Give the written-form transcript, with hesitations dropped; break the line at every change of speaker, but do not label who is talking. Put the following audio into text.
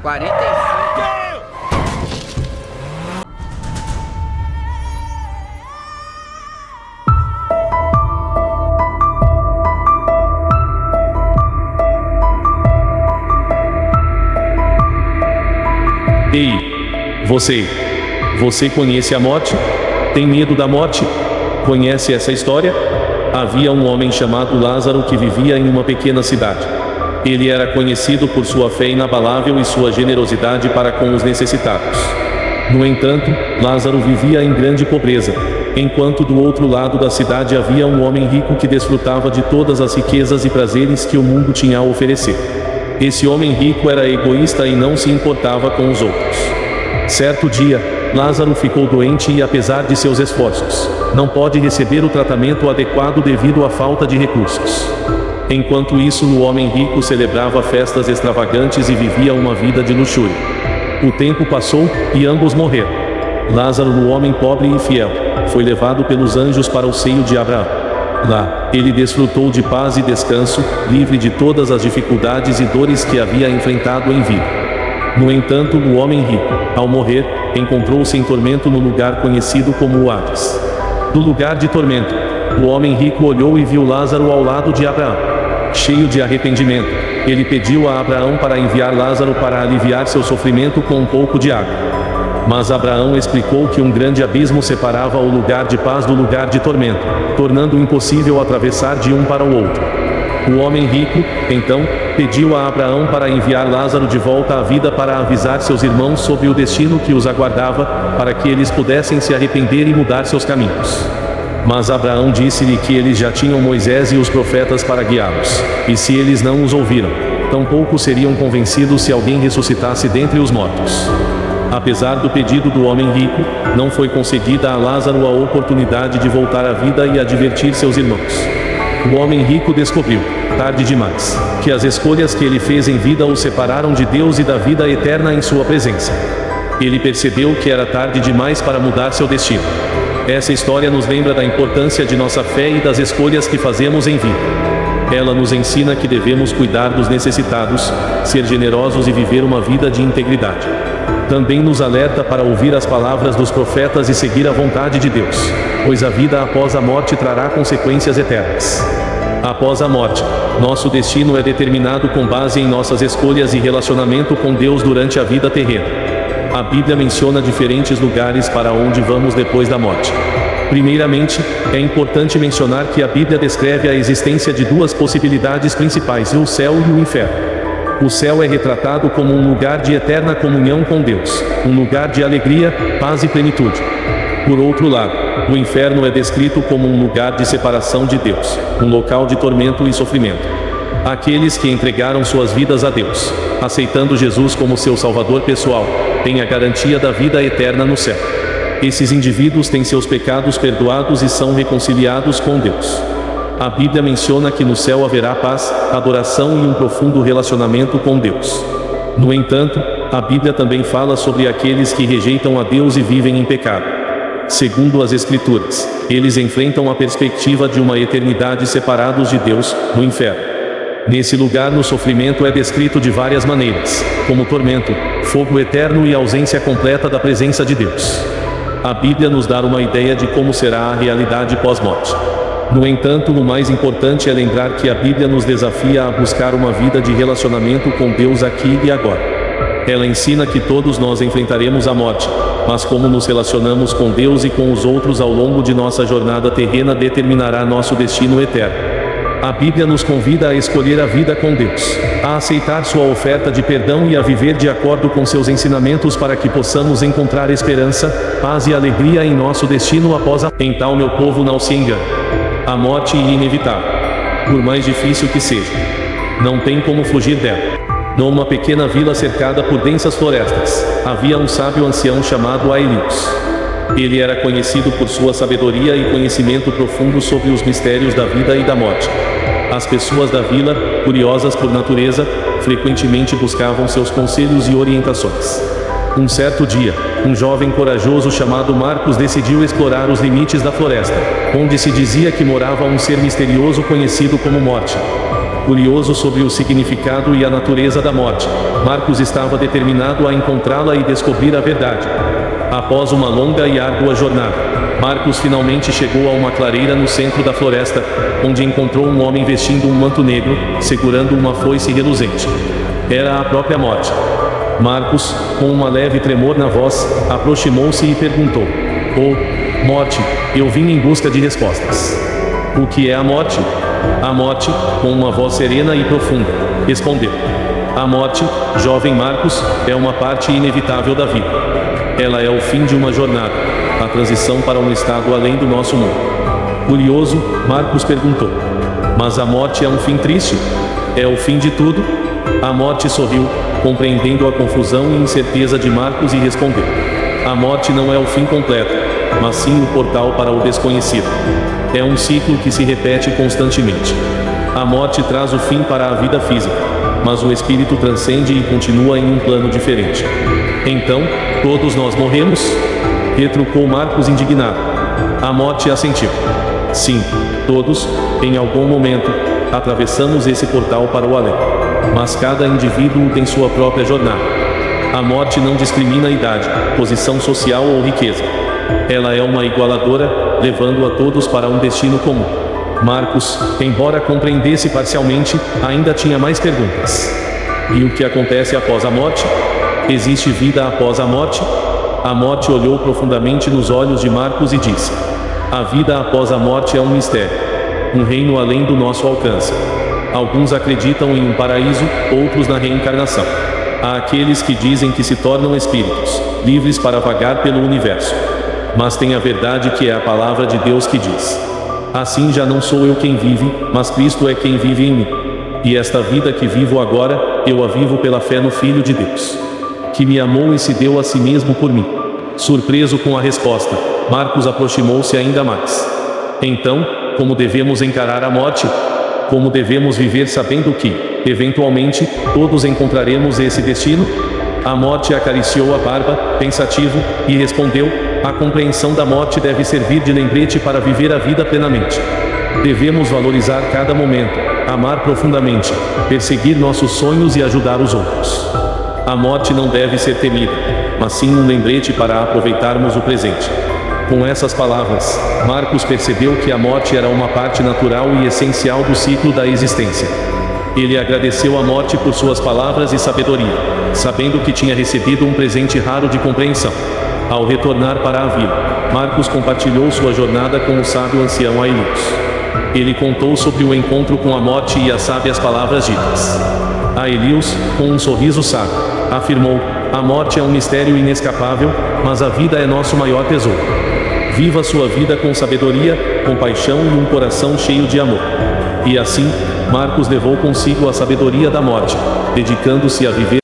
45.
Ei, você conhece a morte? Tem medo da morte? Conhece essa história? Havia um homem chamado Lázaro que vivia em uma pequena cidade. Ele era conhecido por sua fé inabalável e sua generosidade para com os necessitados. No entanto, Lázaro vivia em grande pobreza, enquanto do outro lado da cidade havia um homem rico que desfrutava de todas as riquezas e prazeres que o mundo tinha a oferecer. Esse homem rico era egoísta e não se importava com os outros. Certo dia, Lázaro ficou doente e, apesar de seus esforços, não pôde receber o tratamento adequado devido à falta de recursos. Enquanto isso, o homem rico celebrava festas extravagantes e vivia uma vida de luxúria. O tempo passou, e ambos morreram. Lázaro, o homem pobre e fiel, foi levado pelos anjos para o seio de Abraão. Lá, ele desfrutou de paz e descanso, livre de todas as dificuldades e dores que havia enfrentado em vida. No entanto, o homem rico, ao morrer, encontrou-se em tormento no lugar conhecido como o Hades. Do lugar de tormento, o homem rico olhou e viu Lázaro ao lado de Abraão. Cheio de arrependimento, ele pediu a Abraão para enviar Lázaro para aliviar seu sofrimento com um pouco de água. Mas Abraão explicou que um grande abismo separava o lugar de paz do lugar de tormento, tornando impossível atravessar de um para o outro. O homem rico, então, pediu a Abraão para enviar Lázaro de volta à vida para avisar seus irmãos sobre o destino que os aguardava, para que eles pudessem se arrepender e mudar seus caminhos. Mas Abraão disse-lhe que eles já tinham Moisés e os profetas para guiá-los, e se eles não os ouviram, tampouco seriam convencidos se alguém ressuscitasse dentre os mortos. Apesar do pedido do homem rico, não foi concedida a Lázaro a oportunidade de voltar à vida e advertir seus irmãos. O homem rico descobriu, tarde demais, que as escolhas que ele fez em vida o separaram de Deus e da vida eterna em sua presença. Ele percebeu que era tarde demais para mudar seu destino. Essa história nos lembra da importância de nossa fé e das escolhas que fazemos em vida. Ela nos ensina que devemos cuidar dos necessitados, ser generosos e viver uma vida de integridade. Também nos alerta para ouvir as palavras dos profetas e seguir a vontade de Deus, pois a vida após a morte trará consequências eternas. Após a morte, nosso destino é determinado com base em nossas escolhas e relacionamento com Deus durante a vida terrena. A Bíblia menciona diferentes lugares para onde vamos depois da morte. Primeiramente, é importante mencionar que a Bíblia descreve a existência de duas possibilidades principais: o céu e o inferno. O céu é retratado como um lugar de eterna comunhão com Deus, um lugar de alegria, paz e plenitude. Por outro lado, o inferno é descrito como um lugar de separação de Deus, um local de tormento e sofrimento. Aqueles que entregaram suas vidas a Deus, aceitando Jesus como seu Salvador pessoal, têm a garantia da vida eterna no céu. Esses indivíduos têm seus pecados perdoados e são reconciliados com Deus. A Bíblia menciona que no céu haverá paz, adoração e um profundo relacionamento com Deus. No entanto, a Bíblia também fala sobre aqueles que rejeitam a Deus e vivem em pecado. Segundo as Escrituras, eles enfrentam a perspectiva de uma eternidade separados de Deus, no inferno. Nesse lugar, o sofrimento é descrito de várias maneiras, como tormento, fogo eterno e ausência completa da presença de Deus. A Bíblia nos dá uma ideia de como será a realidade pós-morte. No entanto, o mais importante é lembrar que a Bíblia nos desafia a buscar uma vida de relacionamento com Deus aqui e agora. Ela ensina que todos nós enfrentaremos a morte, mas como nos relacionamos com Deus e com os outros ao longo de nossa jornada terrena determinará nosso destino eterno. A Bíblia nos convida a escolher a vida com Deus, a aceitar sua oferta de perdão e a viver de acordo com seus ensinamentos para que possamos encontrar esperança, paz e alegria em nosso destino após a... Então meu povo não se engane. A morte é inevitável, por mais difícil que seja. Não tem como fugir dela. Numa pequena vila cercada por densas florestas, havia um sábio ancião chamado Aelius. Ele era conhecido por sua sabedoria e conhecimento profundo sobre os mistérios da vida e da morte. As pessoas da vila, curiosas por natureza, frequentemente buscavam seus conselhos e orientações. Um certo dia, um jovem corajoso chamado Marcos decidiu explorar os limites da floresta, onde se dizia que morava um ser misterioso conhecido como Morte. Curioso sobre o significado e a natureza da morte, Marcos estava determinado a encontrá-la e descobrir a verdade. Após uma longa e árdua jornada, Marcos finalmente chegou a uma clareira no centro da floresta, onde encontrou um homem vestindo um manto negro, segurando uma foice reluzente. Era a própria morte. Marcos, com uma leve tremor na voz, aproximou-se e perguntou: "Oh, morte, eu vim em busca de respostas." "O que é a morte?" "A morte," com uma voz serena e profunda, respondeu. "A morte, jovem Marcos, é uma parte inevitável da vida. Ela é o fim de uma jornada, a transição para um estado além do nosso mundo." Curioso, Marcos perguntou: "Mas a morte é um fim triste? É o fim de tudo?" A morte sorriu, compreendendo a confusão e incerteza de Marcos, e respondeu: "A morte não é o fim completo, mas sim o portal para o desconhecido. É um ciclo que se repete constantemente. A morte traz o fim para a vida física, mas o espírito transcende e continua em um plano diferente." "Então, todos nós morremos?" retrucou Marcos indignado. A morte assentiu. "Sim, todos, em algum momento, atravessamos esse portal para o além. Mas cada indivíduo tem sua própria jornada. A morte não discrimina idade, posição social ou riqueza. Ela é uma igualadora, levando a todos para um destino comum." Marcos, embora compreendesse parcialmente, ainda tinha mais perguntas. "E o que acontece após a morte? Existe vida após a morte?" A morte olhou profundamente nos olhos de Marcos e disse: "A vida após a morte é um mistério. Um reino além do nosso alcance. Alguns acreditam em um paraíso, outros na reencarnação. Há aqueles que dizem que se tornam espíritos, livres para vagar pelo universo. Mas tem a verdade, que é a palavra de Deus, que diz: assim já não sou eu quem vive, mas Cristo é quem vive em mim. E esta vida que vivo agora, eu a vivo pela fé no Filho de Deus, que me amou e se deu a si mesmo por mim." Surpreso com a resposta, Marcos aproximou-se ainda mais. "Então, como devemos encarar a morte? Como devemos viver sabendo que, eventualmente, todos encontraremos esse destino?" A morte acariciou a barba, pensativo, e respondeu: "A compreensão da morte deve servir de lembrete para viver a vida plenamente. Devemos valorizar cada momento, amar profundamente, perseguir nossos sonhos e ajudar os outros. A morte não deve ser temida, mas sim um lembrete para aproveitarmos o presente." Com essas palavras, Marcos percebeu que a morte era uma parte natural e essencial do ciclo da existência. Ele agradeceu à morte por suas palavras e sabedoria, sabendo que tinha recebido um presente raro de compreensão. Ao retornar para a vila, Marcos compartilhou sua jornada com o sábio ancião Aelius. Ele contou sobre o encontro com a morte e as sábias palavras ditas. Aelius, com um sorriso sábio, afirmou: "A morte é um mistério inescapável, mas a vida é nosso maior tesouro. Viva sua vida com sabedoria, compaixão e um coração cheio de amor." E assim, Marcos levou consigo a sabedoria da morte, dedicando-se a viver